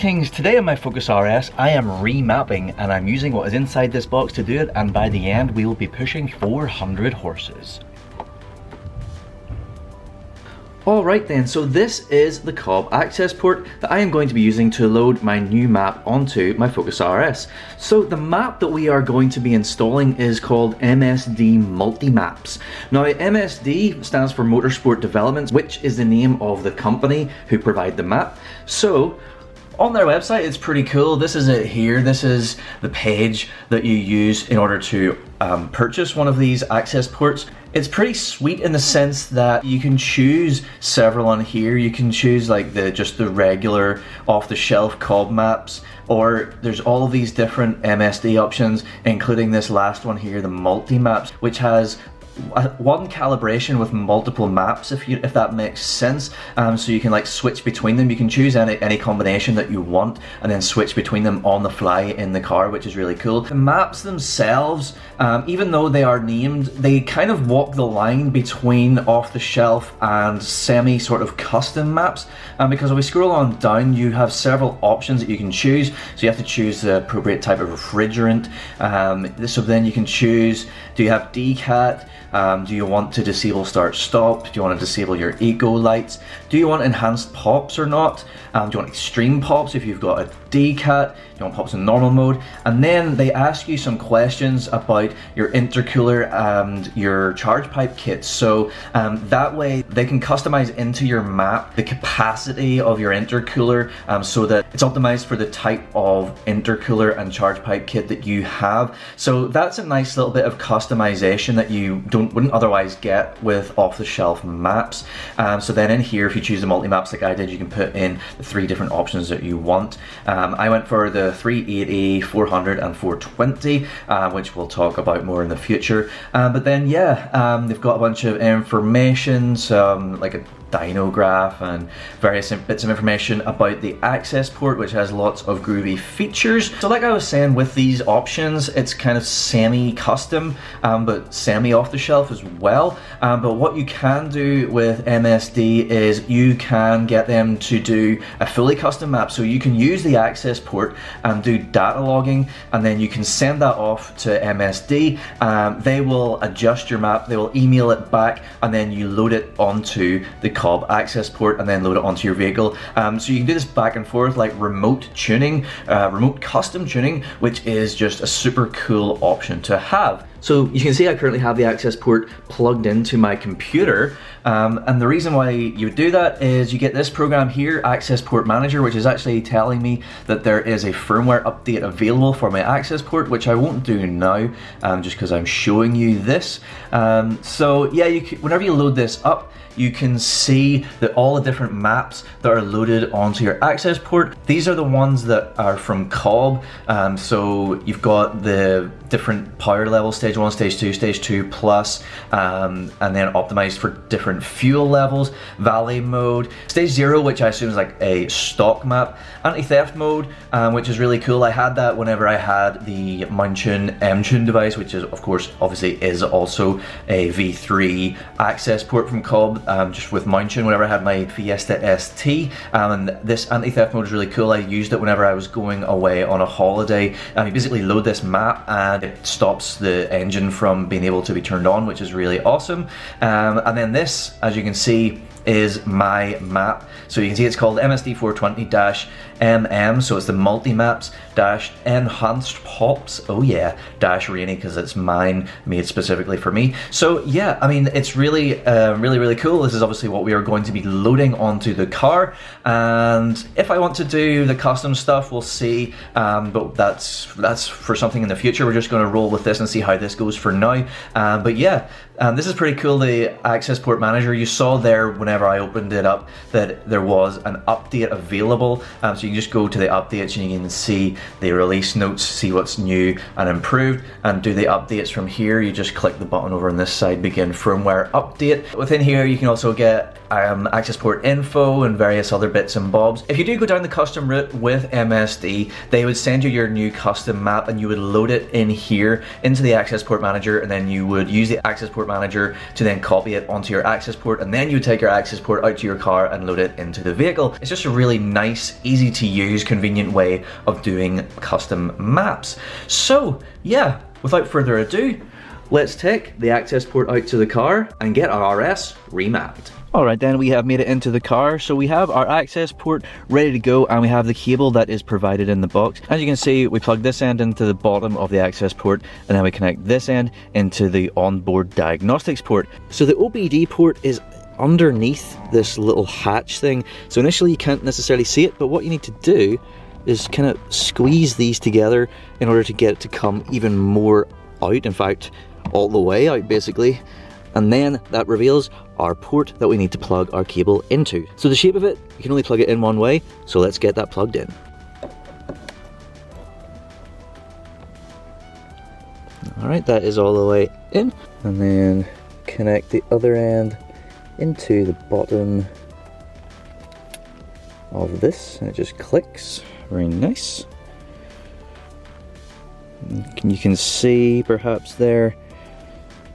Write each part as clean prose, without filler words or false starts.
Greetings, today on my Focus RS I am remapping and I'm using what is inside this box to do it, and by the end we will be pushing 400 horses. Alright then, so this is the Cobb access port that I am going to be using to load my new map onto my Focus RS. So the map that we are going to be installing is called MSD Multi-Maps. Now MSD stands for Motorsport Developments, which is the name of the company who provide the map. So on their website it's pretty cool. This is it here. This is the page that you use in order to purchase one of these access ports. It's pretty sweet in the sense that you can choose several on here. You can choose like just the regular off-the-shelf Cobb maps, or there's all of these different MSD options, including this last one here, the multi-maps, which has one calibration with multiple maps, if that makes sense. So you can like switch between them. You can choose any combination that you want and then switch between them on the fly in the car, which is really cool. The maps themselves, even though they are named, they kind of walk the line between off-the-shelf and semi sort of custom maps, because if we scroll on down you have several options that you can choose. So you have to choose the appropriate type of refrigerant. So then you can choose, do you have DCAT? Do you want to disable start stop? Do you want to disable your eco lights? Do you want enhanced pops or not? Do you want extreme pops if you've got a DCAT? Do you want pops in normal mode? And then they ask you some questions about your intercooler and your charge pipe kits. So that way they can customize into your map the capacity of your intercooler, so that it's optimized for the type of intercooler and charge pipe kit that you have. So that's a nice little bit of customization that you wouldn't otherwise get with off-the-shelf maps. So then in here, if you choose the multi-maps like I did, you can put in the 3 different options that you want. I went for the 380, 400 and 420, which we'll talk about more in the future. But then yeah, they've got a bunch of information, like a dyno graph and various bits of information about the access port, which has lots of groovy features. So like I was saying, with these options it's kind of semi-custom, but semi-off-the-shelf as well. But what you can do with MSD is you can get them to do a fully custom map. So you can use the access port and do data logging, and then you can send that off to MSD. They will adjust your map, they will email it back, and then you load it onto the Cobb access port and then load it onto your vehicle. So you can do this back and forth like remote tuning, remote custom tuning, which is just a super cool option to have. So you can see I currently have the access port plugged into my computer, and the reason why you would do that is you get this program here, Access Port Manager, which is actually telling me that there is a firmware update available for my access port, which I won't do now, just because I'm showing you this. So yeah, whenever you load this up, you can see that all the different maps that are loaded onto your access port. These are the ones that are from Cobb. So you've got the different power levels, stage 1, stage 2, stage 2 plus, and then optimized for different fuel levels, valet mode, stage 0, which I assume is like a stock map, anti-theft mode, which is really cool. I had that whenever I had the Mountune device, which is of course obviously is also a V3 access port from Cobb, just with Mountune whenever I had my Fiesta ST. And this anti-theft mode is really cool. I used it whenever I was going away on a holiday. You basically load this map and it stops the engine from being able to be turned on, which is really awesome. And then this, as you can see, is my map. So you can see it's called MSD420-MM, so it's the multi-maps dash enhanced pops, oh yeah, dash rainy, because it's mine, made specifically for me. So yeah, I mean, it's really really cool. This is obviously what we are going to be loading onto the car, and if I want to do the custom stuff, we'll see, but that's for something in the future. We're just going to roll with this and see how this goes for now. But yeah, this is pretty cool, the access port manager. You saw there whenever I opened it up that there was an update available, so you can just go to the updates and you can see the release notes, see what's new and improved, and do the updates from here. You just click the button over on this side, begin firmware update. Within here you can also get access port info and various other bits and bobs. If you do go down the custom route with MSD, they would send you your new custom map and you would load it in here into the access port manager, and then you would use the access port Manager to then copy it onto your access port, and then you take your access port out to your car and load it into the vehicle. It's just a really nice, easy to use, convenient way of doing custom maps. So yeah, without further ado, let's take the access port out to the car and get our RS remapped. Alright then, we have made it into the car. So we have our access port ready to go, and we have the cable that is provided in the box. As you can see, we plug this end into the bottom of the access port, and then we connect this end into the onboard diagnostics port. So the OBD port is underneath this little hatch thing. So initially you can't necessarily see it, but what you need to do is kind of squeeze these together in order to get it to come even more out, in fact, all the way out basically. And then that reveals our port that we need to plug our cable into. So the shape of it, you can only plug it in one way, so let's get that plugged in. Alright, that is all the way in. And then connect the other end into the bottom of this, and it just clicks. Very nice. You can see perhaps there,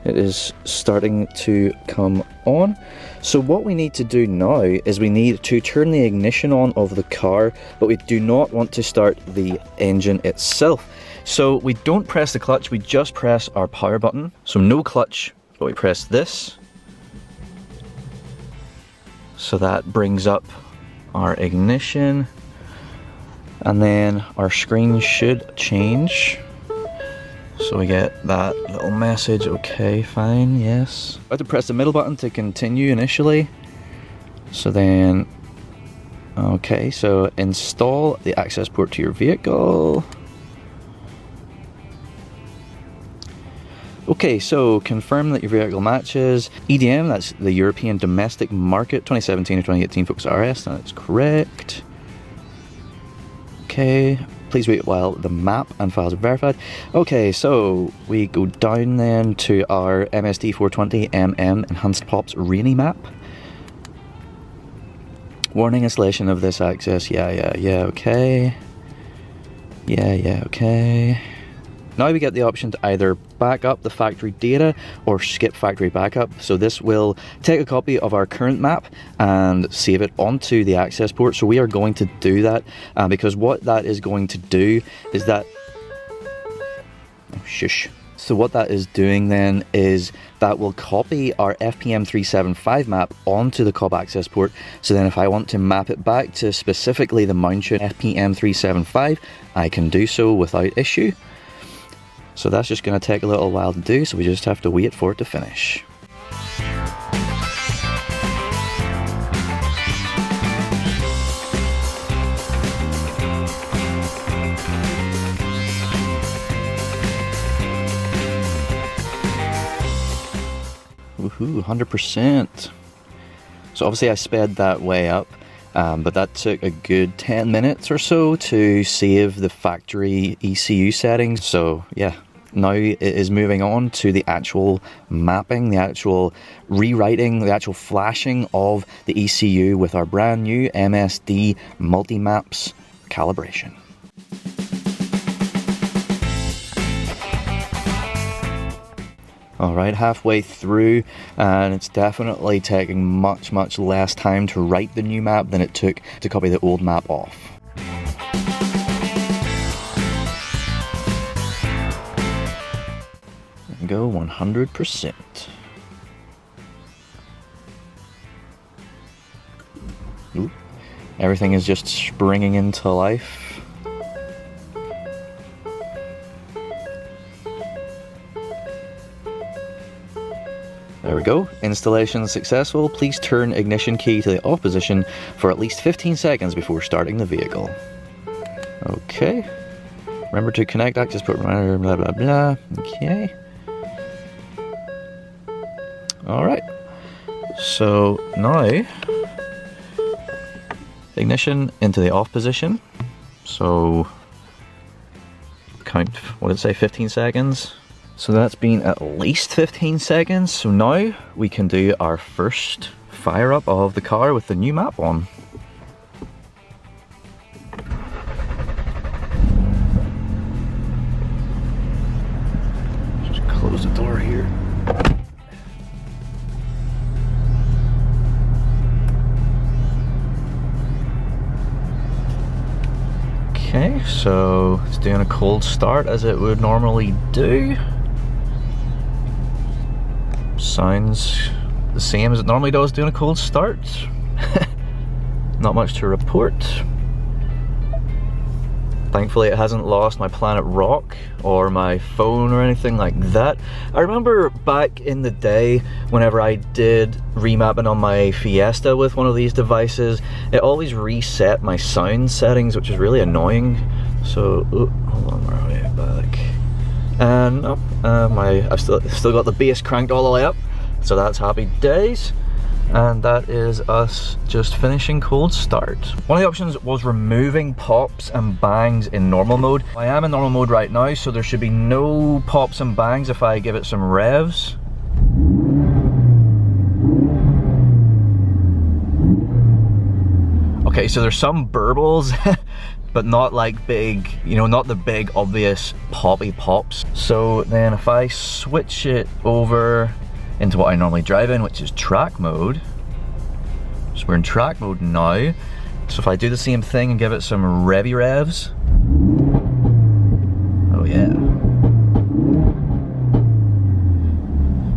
it is starting to come on. So what we need to do now is we need to turn the ignition on of the car, but we do not want to start the engine itself. So we don't press the clutch, we just press our power button. So no clutch, but we press this. So that brings up our ignition, and then our screen should change. So we get that little message, okay, fine, yes. I have to press the middle button to continue initially. So then, okay, so install the access port to your vehicle. Okay, so confirm that your vehicle matches EDM, that's the European Domestic Market 2017 or 2018 Focus RS, that's correct. Okay. Please wait while the map and files are verified. Okay, so we go down then to our MSD400 Enhanced Pops Rainy map. Warning installation of this access. Yeah, okay. Yeah, okay. Now we get the option to either back up the factory data or skip factory backup. So this will take a copy of our current map and save it onto the access port. So we are going to do that because what that is going to do is that... Oh, shush. So what that is doing then is that will copy our FPM375 map onto the COB access port. So then if I want to map it back to specifically the Mountune FPM375, I can do so without issue. So that's just going to take a little while to do, so we just have to wait for it to finish. Woohoo, 100%. So obviously I sped that way up, but that took a good 10 minutes or so to save the factory ECU settings. So yeah. Now it is moving on to the actual mapping, the actual rewriting, the actual flashing of the ECU with our brand new MSD multi-maps calibration. Alright, halfway through, and it's definitely taking much less time to write the new map than it took to copy the old map off. Go 100%. Ooh, everything is just springing into life. There we go. Installation successful. Please turn ignition key to the off position for at least 15 seconds before starting the vehicle. Okay. Remember to connect access port, blah blah blah. Okay. Alright, so now ignition into the off position, so count, what did it say, 15 seconds? So that's been at least 15 seconds, so now we can do our first fire up of the car with the new map on. Just close the door here. so it's doing a cold start as it would normally do. Sounds the same as it normally does doing a cold start. Not much to report. Thankfully it hasn't lost my Planet Rock or my phone or anything like that. I remember back in the day whenever I did remapping on my Fiesta with one of these devices, it always reset my sound settings, which is really annoying. So, hold on, where are we? Back. And no, I've still got the bass cranked all the way up, so that's happy days. And that is us just finishing cold start. One of the options was removing pops and bangs in normal mode. I am in normal mode right now, so there should be no pops and bangs if I give it some revs. Okay, so there's some burbles, but not like big, you know, not the big obvious poppy pops. So then if I switch it over into what I normally drive in, which is track mode. So we're in track mode now. So if I do the same thing and give it some revy revs. Oh yeah.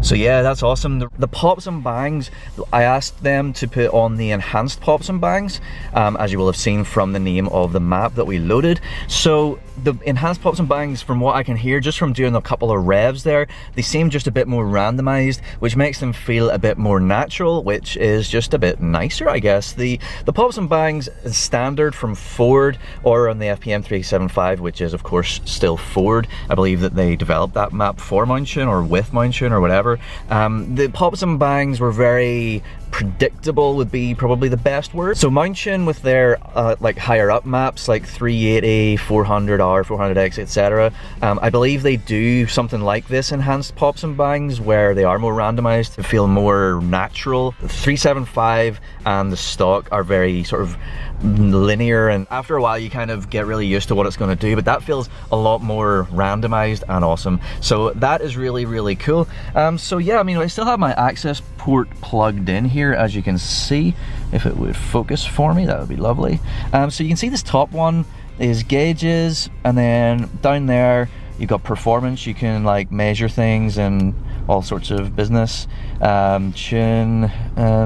So yeah, that's awesome. The pops and bangs, I asked them to put on the enhanced pops and bangs, as you will have seen from the name of the map that we loaded. So the enhanced pops and bangs, from what I can hear, just from doing a couple of revs there, they seem just a bit more randomized, which makes them feel a bit more natural, which is just a bit nicer, I guess. The pops and bangs standard from Ford, or on the FPM375, which is of course still Ford. I believe that they developed that map for Mountune or with Mountune or whatever. The pops and bangs were very predictable, would be probably the best word. So Mountune with their like higher up maps like 380, 400R, 400X, etc. I believe they do something like this enhanced pops and bangs where they are more randomized to feel more natural. The 375 and the stock are very sort of linear, and after a while you kind of get really used to what it's going to do, but that feels a lot more randomized and awesome. So that is really, really cool. So yeah, I mean, I still have my access port plugged in here, as you can see. If it would focus for me, that would be lovely. So you can see this top one is gauges, and then down there you've got performance. You can like measure things and all sorts of business. Tune.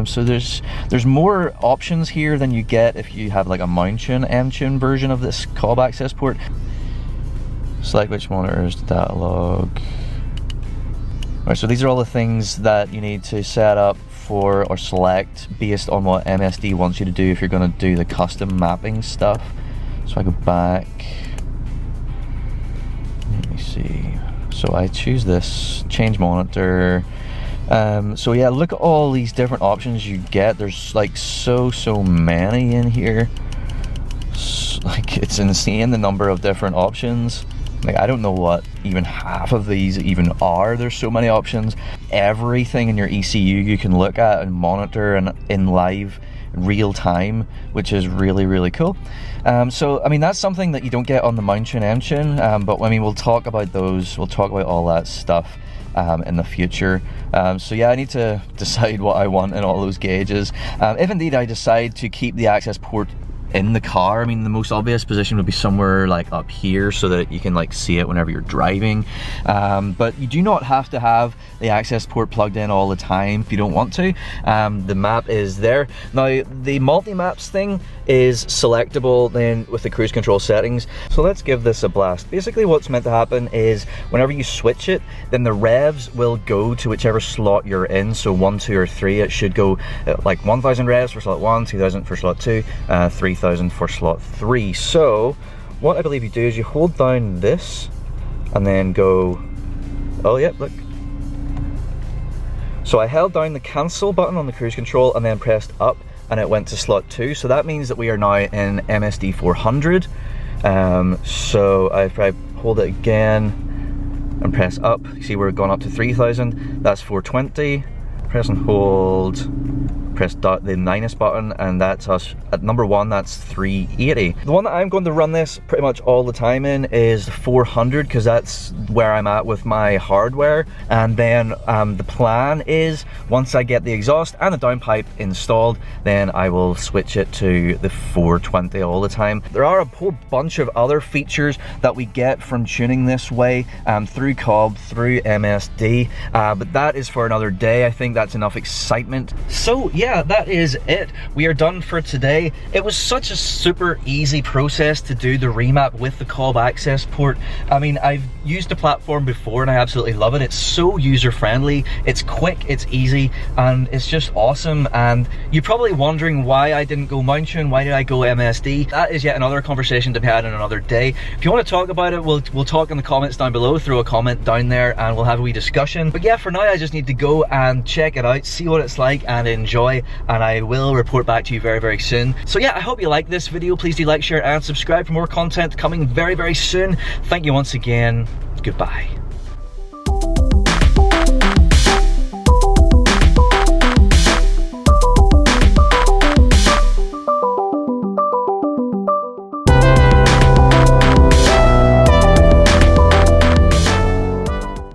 So there's more options here than you get if you have like a Mountune M-Tune version of this cob access port. Select which monitors, data log. Alright, so these are all the things that you need to set up for or select based on what MSD wants you to do if you're going to do the custom mapping stuff. So I go back. Let me see. So I choose this, change monitor. So yeah, look at all these different options you get. There's like so many in here. Like, it's insane the number of different options. Like, I don't know what even half of these even are. There's so many options. Everything in your ECU you can look at and monitor and in live real time, which is really, really cool. So I mean, that's something that you don't get on the Mountune M-Tune, but I mean, we'll talk about those, we'll talk about all that stuff in the future. So yeah, I need to decide what I want in all those gauges. If indeed I decide to keep the access port in the car, I mean, the most obvious position would be somewhere like up here so that you can like see it whenever you're driving, but you do not have to have the access port plugged in all the time if you don't want to. The map is there. Now the multi-maps thing is selectable then with the cruise control settings, so let's give this a blast. Basically what's meant to happen is whenever you switch it, then the revs will go to whichever slot you're in. So 1, 2 or 3, it should go like 1000 revs for slot 1, 2000 for slot 2, 3000 for slot 3. So what I believe you do is you hold down this and then go, oh yeah, look. So I held down the cancel button on the cruise control and then pressed up, and it went to slot 2. So that means that we are now in MSD400. So if I hold it again and press up, you see we're gone up to 3000. That's 420. Press and hold press the minus button, and that's us at number 1. That's 380. The one that I'm going to run this pretty much all the time in is the 400, because that's where I'm at with my hardware. And then the plan is, once I get the exhaust and the downpipe installed, then I will switch it to the 420 all the time. There are a whole bunch of other features that we get from tuning this way, through Cobb, through MSD, but that is for another day. I think that's enough excitement. So yeah, that is it. We are done for today. It was such a super easy process to do the remap with the Cobb access port. I mean, I've used the platform before and I absolutely love it. It's so user-friendly, it's quick, it's easy, and it's just awesome. And you're probably wondering why I didn't go Mountune, why did I go MSD? That is yet another conversation to be had on another day. If you want to talk about it, we'll talk in the comments down below. Throw a comment down there and we'll have a wee discussion. But yeah, for now I just need to go and check it out, see what it's like, and enjoy, and I will report back to you very, very soon. So yeah, I hope you like this video. Please do like, share, and subscribe for more content coming very, very soon. Thank you once again. Goodbye.